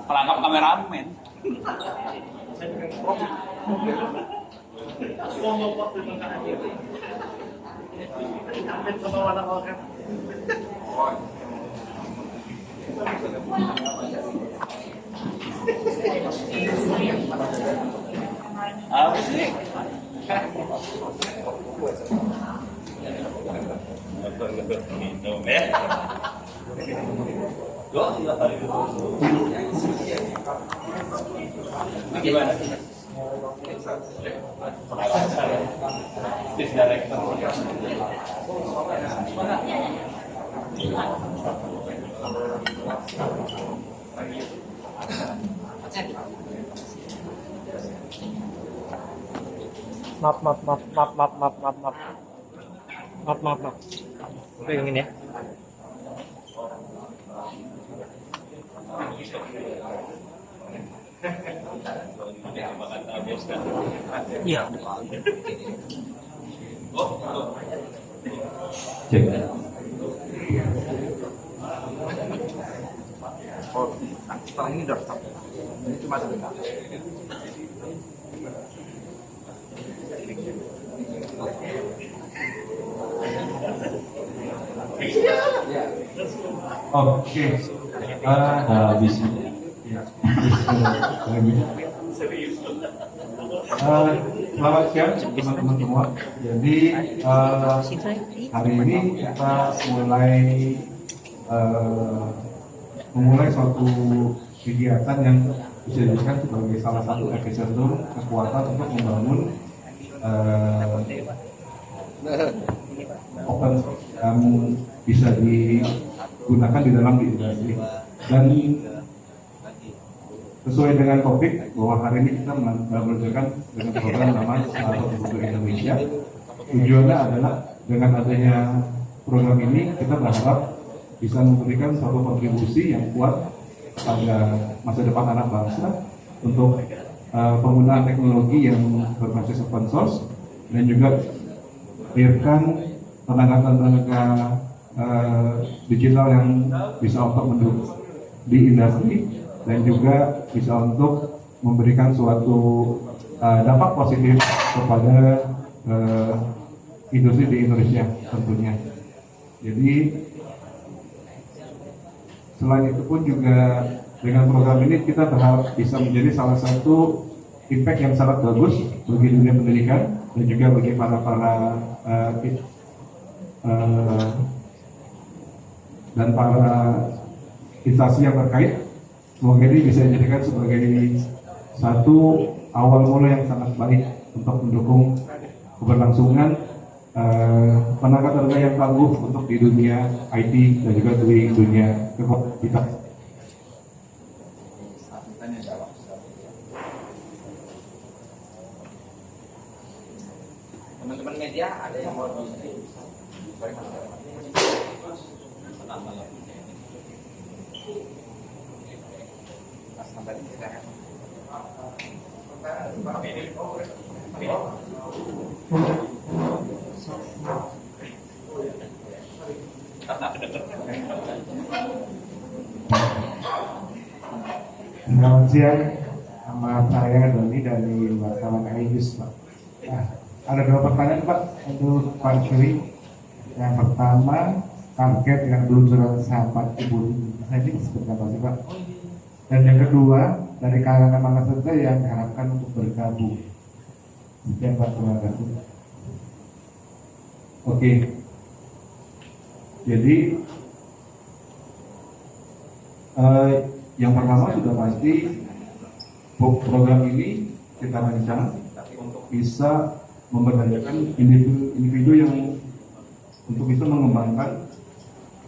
Pelangkap kameramen. Apa sih? Minum ya. Gimana? Stage director. Maaf. Pengen ya. Iya. Cek. Oh, sekarang ini udah stop. Ini cuma sebentar. Oke. Habis ini. Ya. Selamat siang teman-teman semua. Jadi hari ini kita memulai suatu kegiatan yang bisa dijadikan sebagai salah satu epicentrum kekuatan untuk membangun open yang bisa digunakan di dalam industri. Dan sesuai dengan topik bahwa hari ini kita mengerjakan dengan program nama Startup untuk Indonesia. Tujuannya adalah dengan adanya program ini kita berharap bisa memberikan suatu kontribusi yang kuat pada masa depan anak bangsa untuk penggunaan teknologi yang berbasis open source dan juga melahirkan tenaga-tenaga digital yang bisa untuk mendukung di industri dan juga bisa untuk memberikan suatu dampak positif kepada industri di Indonesia tentunya. Jadi selain itu pun juga dengan program ini kita berharap bisa menjadi salah satu impact yang sangat bagus bagi dunia pendidikan dan juga bagi para instansi yang terkait. Semoga ini bisa dijadikan sebagai satu awal mula yang sangat baik untuk mendukung keberlangsungan tenaga-tenaga yang tangguh untuk di dunia IT dan juga di dunia kita. Teman-teman media ada yang mau Selamat siang, nama saya Doni dari wartawan Ayus, Pak. Nah, ada dua pertanyaan Pak untuk Pak Syuri. Yang pertama, target yang peluncuran sahabat ibu ini seperti apa sih Pak? Dan yang kedua, dari kalangan mana saja yang diharapkan untuk bergabung? Sekian Pak, terima kasih. Oke. Jadi yang pertama sudah pasti program ini kita rancang untuk bisa memberdayakan individu yang untuk bisa mengembangkan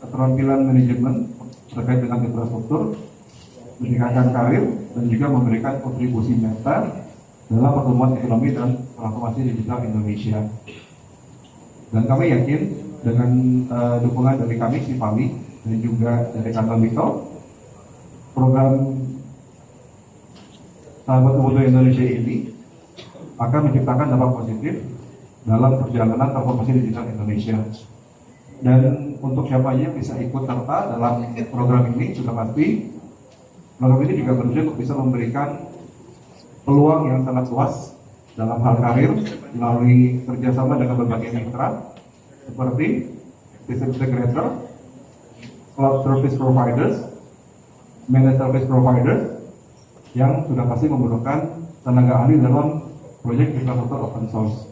keterampilan manajemen terkait dengan infrastruktur, meningkatkan karir, dan juga memberikan kontribusi nyata dalam pertumbuhan ekonomi dan transformasi digital Indonesia. Dan kami yakin dengan dukungan dari kami, Sipami, dan juga dari kantor Mito, program Sahabat Pemuda Indonesia ini akan menciptakan dampak positif dalam perjalanan transformasi digital Indonesia. Dan untuk siapa aja yang bisa ikut serta dalam program ini sudah pasti. Program ini juga bertujuan untuk bisa memberikan peluang yang sangat luas dalam hal karir melalui kerjasama dengan berbagai mitra seperti system integrator, cloud service providers, managed service providers yang sudah pasti memerlukan tenaga ahli dalam proyek infrastruktur open source.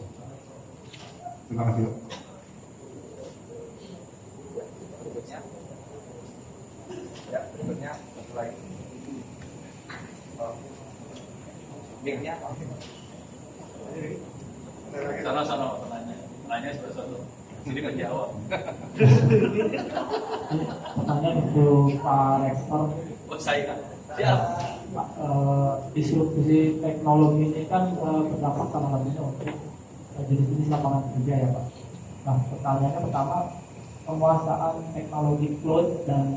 Terima kasih. Berikutnya satu lagi. Linknya apa? Sana nanya satu-satu. Sini kan jawab. Pertanyaan untuk Pak Rektor. Buat saya kan. Siap. Pak, disrupsi teknologi ini kan berdampak sama satunya untuk jenis-jenis lapangan kerja ya Pak. Nah, pertanyaannya pertama, penguasaan teknologi cloud dan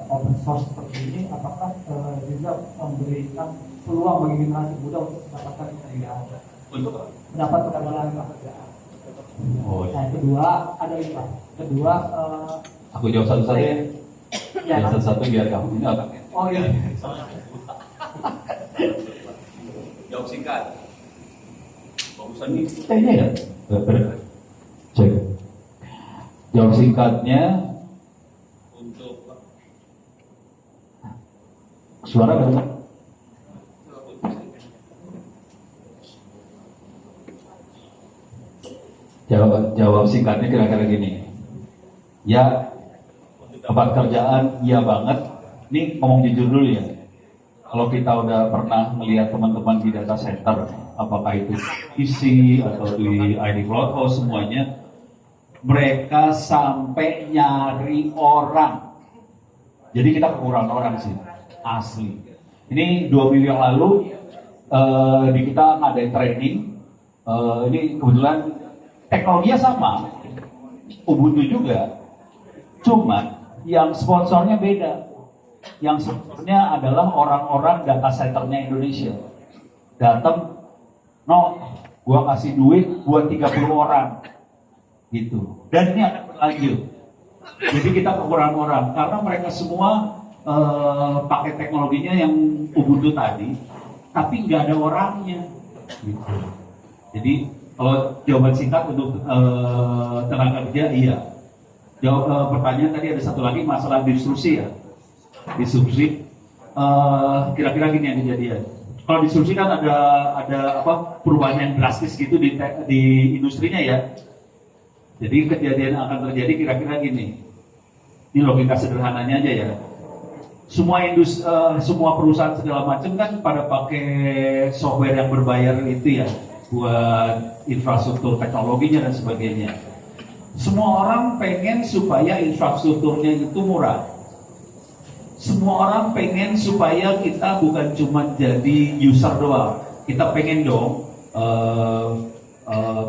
open source seperti ini, apakah juga memberikan peluang bagi generasi muda untuk mendapatkan pekerjaan? Mendapat pekerjaan. Oh, Nah, kedua ada ini Pak. Kedua, aku jawab satu-satu ya. ya, Yang satu-satu biar kamu ini otaknya. oh iya. Jawab singkat. Bagusan nih. Ini ya. Cek. Jawab singkatnya, Untuk suara dengar. Jawab singkatnya kira-kira gini. Ya, tempat kerjaan iya banget. Ini ngomong jujur dulu ya. Kalau kita udah pernah melihat teman-teman di data center, apakah itu PC atau di ID Cloud Host semuanya, mereka sampai nyari orang. Jadi kita kekurangan orang sih, asli. Ini 2 minggu yang lalu di kita ngadain training. Ini kebetulan teknologinya sama, Ubuntu juga, cuman yang sponsornya beda. Yang sponsornya adalah orang-orang data centernya Indonesia. Datang, no, gua kasih duit buat 30 orang, gitu. Dan ini akan berlanjut. Jadi kita kekurangan orang karena mereka semua pakai teknologinya yang Ubuntu tadi, tapi nggak ada orangnya. Gitu. Jadi kalau jawaban singkat untuk tenaga kerja, iya. Pertanyaan tadi ada satu lagi masalah disrupsi ya. Disrupsi, kira-kira gini yang kejadian. Kalau disrupsi kan ada apa perubahan yang drastis gitu di industrinya ya. Jadi kejadian yang akan terjadi kira-kira gini. Ini logika sederhananya aja ya. Semua perusahaan segala macam kan pada pakai software yang berbayar itu ya, buat infrastruktur teknologinya dan sebagainya. Semua orang pengen supaya infrastrukturnya itu murah. Semua orang pengen supaya kita bukan cuma jadi user doang. Kita pengen dong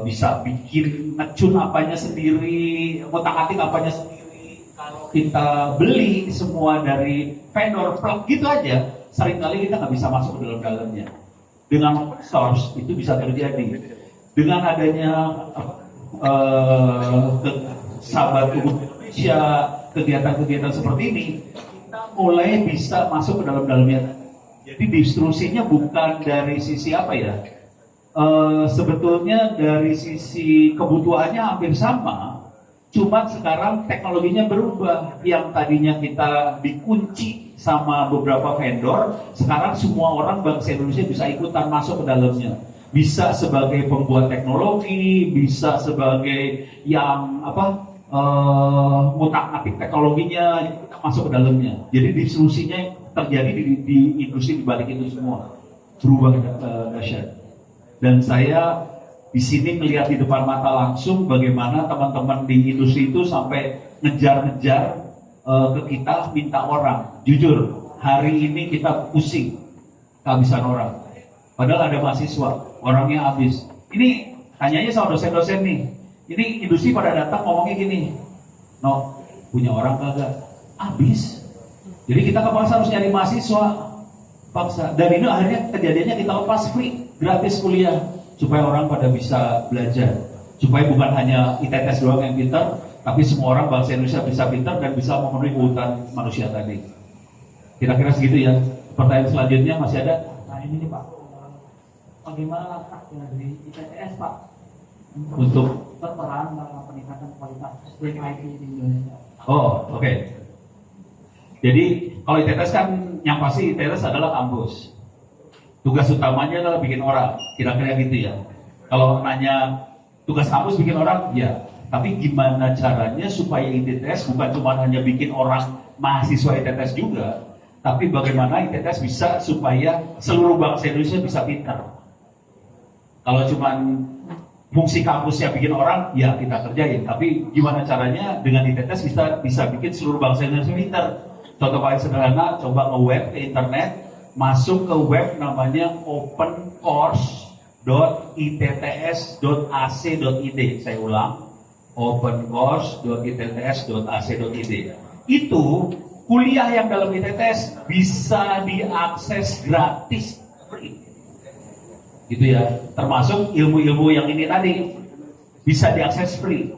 bisa bikin ngecun apanya sendiri, ngotak-atik apanya sendiri. Kalau kita beli semua dari vendor plug gitu aja, seringkali kita nggak bisa masuk ke dalam-dalamnya. Dengan open source itu bisa terjadi. Dengan adanya sahabat Indonesia, kegiatan-kegiatan seperti ini, mulai bisa masuk ke dalam-dalamnya. Jadi disrupsinya bukan dari sisi apa ya, sebetulnya dari sisi kebutuhannya hampir sama, cuma sekarang teknologinya berubah. Yang tadinya kita dikunci sama beberapa vendor, sekarang semua orang bangsa Indonesia bisa ikutan masuk ke dalamnya. Bisa sebagai pembuat teknologi, bisa sebagai yang apa, ngutak-ngatik teknologinya, kita masuk ke dalamnya. Jadi disrupsinya terjadi di industri di balik itu semua, berubah dahsyat. Dan saya di sini melihat di depan mata langsung bagaimana teman-teman di industri itu sampai ngejar-ngejar ke kita minta orang. Jujur, hari ini kita pusing kehabisan orang. Padahal ada mahasiswa, orangnya habis. Ini tanyanya sama dosen-dosen nih. Ini industri pada datang ngomongnya gini, no, punya orang kagak? Habis. Jadi kita kepaksa harus nyari mahasiswa, paksa. Dan ini akhirnya kejadiannya kita lepas free, gratis kuliah, supaya orang pada bisa belajar. Supaya bukan hanya ITTS doang yang pintar, tapi semua orang bangsa Indonesia bisa pintar dan bisa memenuhi kebutuhan manusia tadi. Kira-kira segitu ya. Pertanyaan selanjutnya masih ada? Nah ini nih Pak, bagaimana langkah dari ITTS Pak Untuk berperan dalam peningkatan kualitas SDM IT di Indonesia? Oh, oke. Jadi kalau ITTS kan yang pasti ITTS adalah kampus. Tugas utamanya adalah bikin orang, kira-kira gitu ya. Kalau nanya tugas kampus bikin orang, ya. Tapi gimana caranya supaya ITTS bukan cuma hanya bikin orang mahasiswa ITTS juga, tapi bagaimana ITTS bisa supaya seluruh bangsa Indonesia bisa pintar. Kalau cuma fungsi kampusnya bikin orang, ya kita kerjain. Tapi gimana caranya dengan ITTS bisa bikin seluruh bangsa Indonesia pintar. Contoh paling sederhana, coba nge-web ke internet, masuk ke web namanya opencourse.itts.ac.id. Saya ulang, opencourse.itts.ac.id. Itu kuliah yang dalam ITTS bisa diakses gratis, free. Gitu ya, termasuk ilmu-ilmu yang ini tadi bisa diakses free.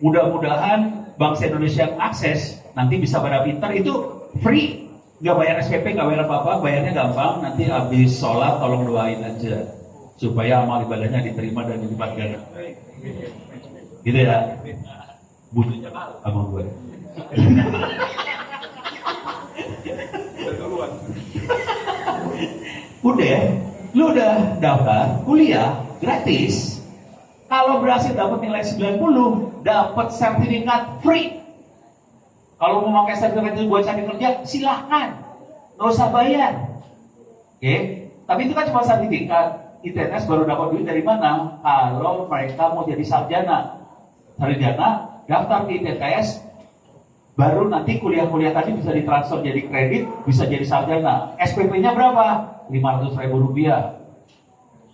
Mudah-mudahan bangsa Indonesia yang akses nanti bisa pada pintar itu free, nggak bayar SPP, nggak bayar apa-apa, bayarnya gampang. Nanti habis sholat tolong doain aja supaya amal ibadahnya diterima dan dilipat ganda. Gitu ya, butuhnya sama gue. Udah, lu udah daftar kuliah gratis. Kalau berhasil dapat nilai 90, dapat sertifikat free. Kalau mau pakai sertifikat itu buat cari kerja, silahkan, nggak usah bayar. Oke, tapi itu kan cuma sertifikat. ITTS baru dapat duit dari mana? Kalau mereka mau jadi sarjana, daftar di ITTS, baru nanti kuliah-kuliah tadi bisa ditransfer jadi kredit, bisa jadi sarjana. SPP-nya berapa? 500.000 rupiah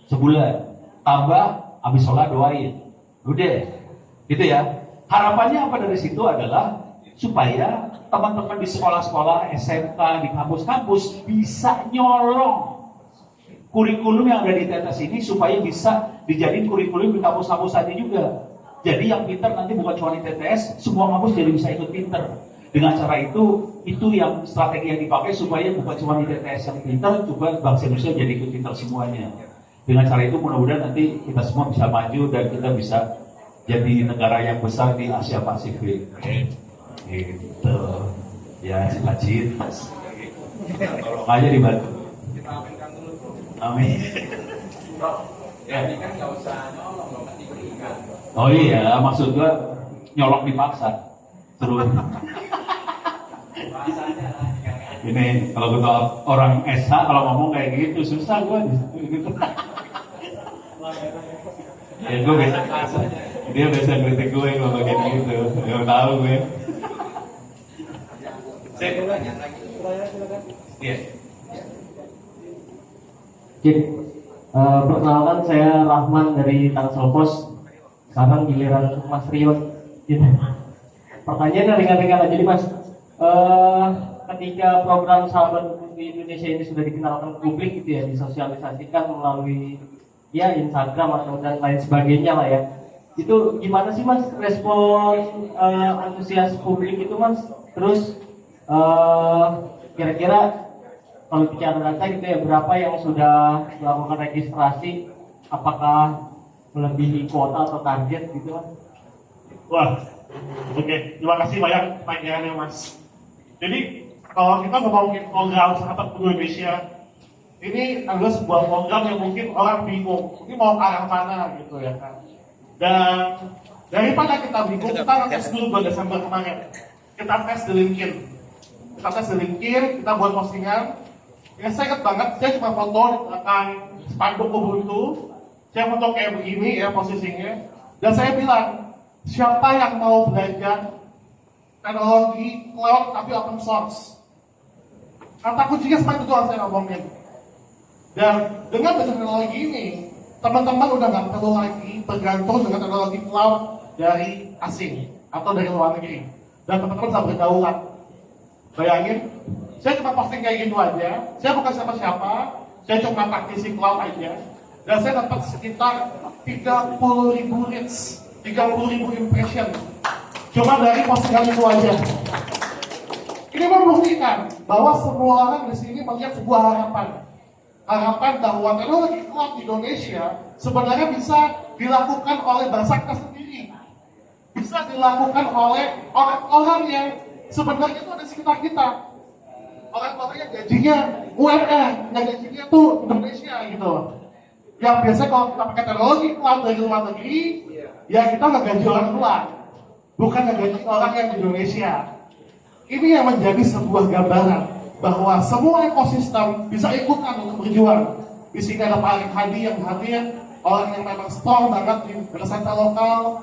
sebulan. Tambah habis sholat doain. Udah, gitu ya. Harapannya apa dari situ adalah supaya teman-teman di sekolah-sekolah, SMK, di kampus-kampus bisa nyolong kurikulum yang ada di ITTS ini supaya bisa dijadiin kurikulum di kampus-kampus tadi juga. Jadi yang pintar nanti bukan cuma ITTS, semua kampus jadi bisa ikut pintar. Dengan cara itu yang strategi yang dipakai supaya bukan cuma ITTS yang pintar, juga bangsa Indonesia jadi ikut pintar semuanya. Dengan cara itu mudah-mudahan nanti kita semua bisa maju dan kita bisa jadi negara yang besar di Asia Pasifik. Gitu. Ya, cita-cita. Tolong aja dibantu. Amin. Ya. Oh iya, maksud gua nyolong dipaksa. Seru. Ini kalau kita orang SH kalau ngomong kayak gitu susah gua gitu. Ya gue dia biasa kritik gue kalau bagian gitu. Ya tahu gue. Iya. Perkenalkan saya Rahman dari Tangsel Pos. Sekarang giliran Mas Rio. Pertanyaan yang ringan-ringan aja nih Mas. Ketika program Sahabat Buku di Indonesia ini sudah dikenalkan ke publik gitu ya, disosialisasikan melalui ya Instagram atau dan lain sebagainya lah ya. Itu gimana sih Mas respon antusias publik itu Mas? Terus kira-kira kalau bicara data gitu ya, berapa yang sudah melakukan registrasi? Apakah melebihi kuota atau target gitu Mas? Wah, oke. Terima kasih banyak pertanyaannya Mas. Jadi kalau kita ngomongin program Sahabat Buku Indonesia, ini adalah sebuah program yang mungkin orang bingung, ini mau ke arah mana gitu ya kan. Dan daripada kita bingung, kita tes dulu bulan Desember kemarin. Kita tes di LinkedIn. Kita buat postingan. Ya saya ingat banget, saya cuma foto di belakang spanduk Ubuntu. Saya foto kayak begini ya posisinya. Dan saya bilang, siapa yang mau belajar teknologi cloud tapi open source? Kata kuncinya seperti itu yang saya ngomongin. Dan dengan teknologi ini, teman-teman udah nggak perlu lagi bergantung dengan teknologi cloud dari asing atau dari luar negeri. Dan teman-teman bisa berdaulat. Bayangin, saya cuma posting kayak gitu aja. Saya bukan siapa-siapa, saya cuma praktisi cloud aja. Dan saya dapat sekitar 30.000 reach, 30.000 impression. Cuma dari postingan itu aja. Ini membuktikan bahwa semua orang di sini melihat sebuah harapan. Harapan bahwa teknologi cloud di Indonesia sebenarnya bisa dilakukan oleh bangsa kita sendiri. Bisa dilakukan oleh orang-orang yang sebenarnya itu ada di sekitar kita. Orang-orang yang gajinya UMR, yang gajinya itu Indonesia gitu. Yang biasanya kalau kita pakai teknologi cloud dari luar negeri, ya kita nggak gaji orang luar, bukan nggak gaji orang yang di Indonesia. Ini yang menjadi sebuah gambaran bahwa semua ekosistem bisa ikutan untuk berjuang. Di sini ada Pak Arief Hadi yang hadir, orang yang memang strong banget di presenter lokal.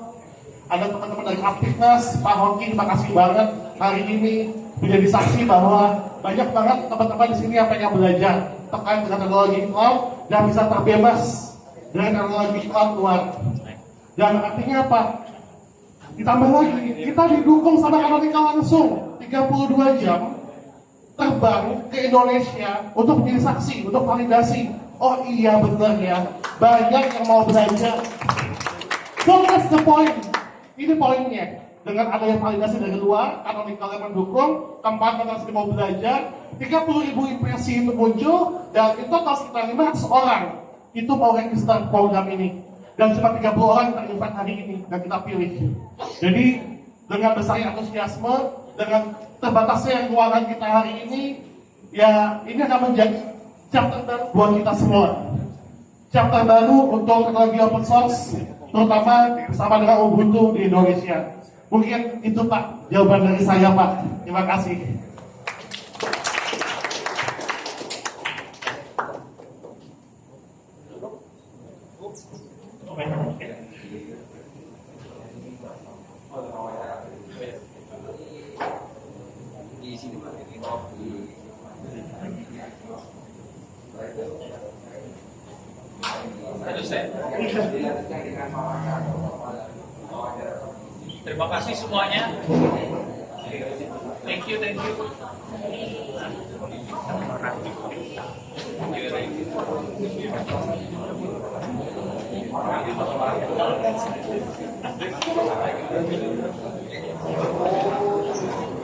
Ada teman-teman dari Aktivitas, Pak Hoki, terima kasih banget hari ini menjadi saksi bahwa banyak banget teman-teman di sini yang pengen belajar terkait dengan teknologi cloud dan bisa terbebas dari teknologi cloud luar. Dan artinya apa? Ditambah lagi, kita didukung sama Canonical langsung 32 jam terbang ke Indonesia untuk menjadi saksi, untuk validasi. Oh iya benar ya, banyak yang mau belajar. So that's the point. Ini poinnya. Dengan adanya validasi dari luar, Canonical yang mendukung, tempat-tempat yang mau belajar, 30.000 impresi itu muncul, dan itu total sekitar 500 orang itu mau register program ini. Dan cuma 30 orang yang terinvite hari ini, dan kita pilih. Jadi, dengan besarnya antusiasme, dengan terbatasnya ruangan kita hari ini, ya ini akan menjadi chapter baru buat kita semua. Chapter baru untuk teknologi open source, terutama bersama dengan Ubuntu di Indonesia. Mungkin itu Pak, jawaban dari saya Pak. Terima kasih. Terima kasih semuanya. Thank you, thank you. Thank you.